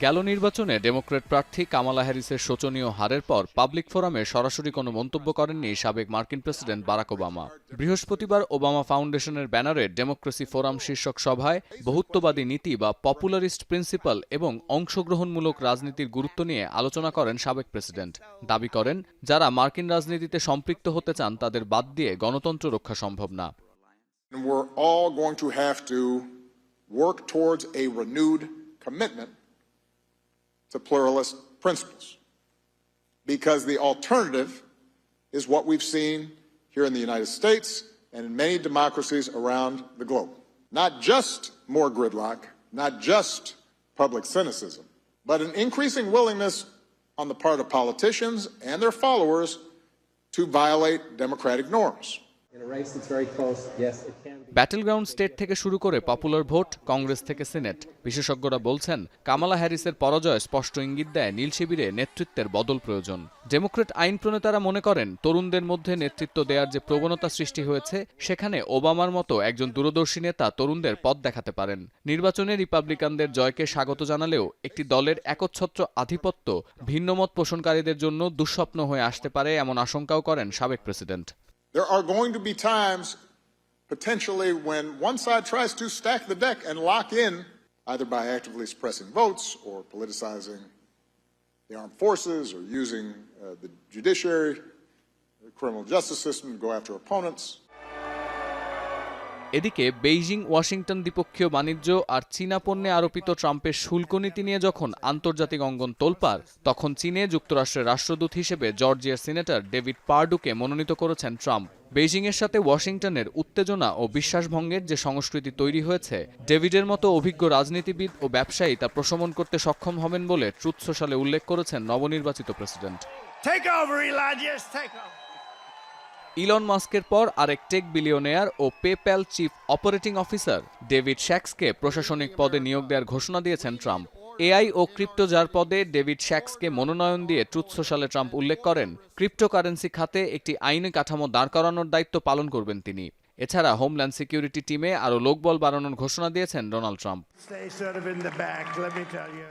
গেল নির্বাচনে ডেমোক্র্যাট প্রার্থী কামালা হ্যারিসের শোচনীয় হারের পর পাবলিক ফোরামে সরাসরি কোনো মন্তব্য করেননি সাবেক মার্কিন প্রেসিডেন্ট বারাক ওবামা। বৃহস্পতিবার ওবামা ফাউন্ডেশনের ব্যানারে ডেমোক্রেসি ফোরাম শীর্ষক সভায় বহুত্ববাদী নীতি বা পপুলারিস্ট প্রিন্সিপাল এবং অংশগ্রহণমূলক রাজনীতির গুরুত্ব নিয়ে আলোচনা করেন সাবেক প্রেসিডেন্ট। দাবি করেন, যারা মার্কিন রাজনীতিতে সম্পৃক্ত হতে চান তাদের বাদ দিয়ে গণতন্ত্র রক্ষা সম্ভব না। We're all going to have to work towards a renewed commitment to pluralist principles, because the alternative is what we've seen here in the United States and in many democracies around the globe. Not just more gridlock, not just public cynicism, but an increasing willingness on the part of politicians and their followers to violate democratic norms. Battleground state থেকে শুরু করে popular vote, Congress থেকে senate, বিশেষজ্ঞরা বলছেন কামালা হ্যারিসের পরাজয় স্পষ্ট ইঙ্গিত দেয় নীল শিবিরে নেতৃত্বের বদল প্রয়োজন। ডেমোক্র্যাট আইন প্রণেতারা মনে করেন তরুণদের মধ্যে নেতৃত্ব দেওয়ার যে প্রবণতা সৃষ্টি হয়েছে সেখানে ওবামার মতো একজন দূরদর্শী নেতা তরুণদের পথ দেখাতে পারেন। নির্বাচনে রিপাবলিকানদের জয়কে স্বাগত জানালেও একটি দলের একচ্ছত্র আধিপত্য ভিন্নমত পোষণকারীদের জন্য দুঃস্বপ্ন হয়ে আসতে পারে এমন আশঙ্কাও করেন সাবেক president. There are going to be times, potentially, when one side tries to stack the deck and lock in, either by actively suppressing votes or politicizing the armed forces or using the judiciary, the criminal justice system to go after opponents. এদিকে Beijing Washington দ্বিপক্ষীয় বাণিজ্য আর চীনা পণ্যে আরোপিত ট্রাম্পের শুল্ক নীতি নিয়ে যখন আন্তর্জাতিক অঙ্গন তোলপাড়, তখন চীনে যুক্তরাষ্ট্রের রাষ্ট্রদূত হিসেবে জর্জিয়ার সিনেটর ডেভিড পারডুকে মনোনীত করেছেন ট্রাম্প। বেইজিংয়ের সাথে ওয়াশিংটনের উত্তেজনা ও বিশ্বাসভঙ্গের যে সংস্কৃতি তৈরি হয়েছে, ডেভিডের মতো অভিজ্ঞ রাজনীতিবিদ ও ব্যবসায়ী তা প্রশমন করতে সক্ষম হবেন বলে ট্রুথ সোশ্যালে উল্লেখ করেছেন নবনির্বাচিত প্রেসিডেন্ট। ইলন মাস্কের পর আরেক টেক বিলিয়নেয়ার ও PayPal chief operating officer David শ্যাক্সকে প্রশাসনিক পদে নিয়োগ দেওয়ার ঘোষণা দিয়েছেন ট্রাম্প। এআই ও ক্রিপ্টো যার পদে ডেভিড শ্যাক্সকে মনোনয়ন দিয়ে ট্রুথ সোশ্যালে ট্রাম্প উল্লেখ করেন ক্রিপ্টোকারেন্সি খাতে একটি আইনি কাঠামো দাঁড় করানোর দায়িত্ব পালন করবেন তিনি। এছাড়া হোমল্যান্ড সিকিউরিটি টিমে আরও লোকবল বাড়ানোর ঘোষণা দিয়েছেন ডোনাল্ড ট্রাম্প।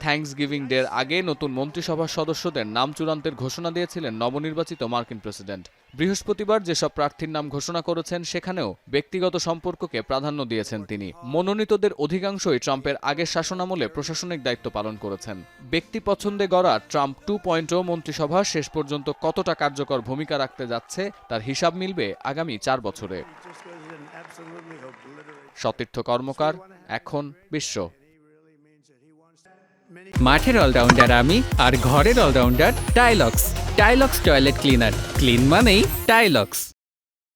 থ্যাঙ্কসগিভিং ডের আগে নতুন মন্ত্রিসভার সদস্যদের নাম চূড়ান্তের ঘোষণা দিয়েছিলেন নবনির্বাচিত মার্কিন প্রেসিডেন্ট। বৃহস্পতিবার যেসব প্রার্থীর নাম ঘোষণা করেছেন সেখানেও ব্যক্তিগত সম্পর্ককে প্রাধান্য দিয়েছেন তিনি। মনোনীতদের অধিকাংশই ট্রাম্পের আগের শাসনামলে প্রশাসনিক দায়িত্ব পালন করেছেন। ব্যক্তি পছন্দে গড়া ট্রাম্প 2.0 মন্ত্রিসভা শেষ পর্যন্ত কতটা কার্যকর ভূমিকা রাখতে যাচ্ছে তার হিসাব মিলবে আগামী 4 বছরে। সতীর্থ কর্মকার, এখন বিশ্ব। মাঠের অলরাউন্ডার আমি, আর ঘরের allrounder Tilex. Tilex toilet cleaner, clean মানেই টাইলক্স।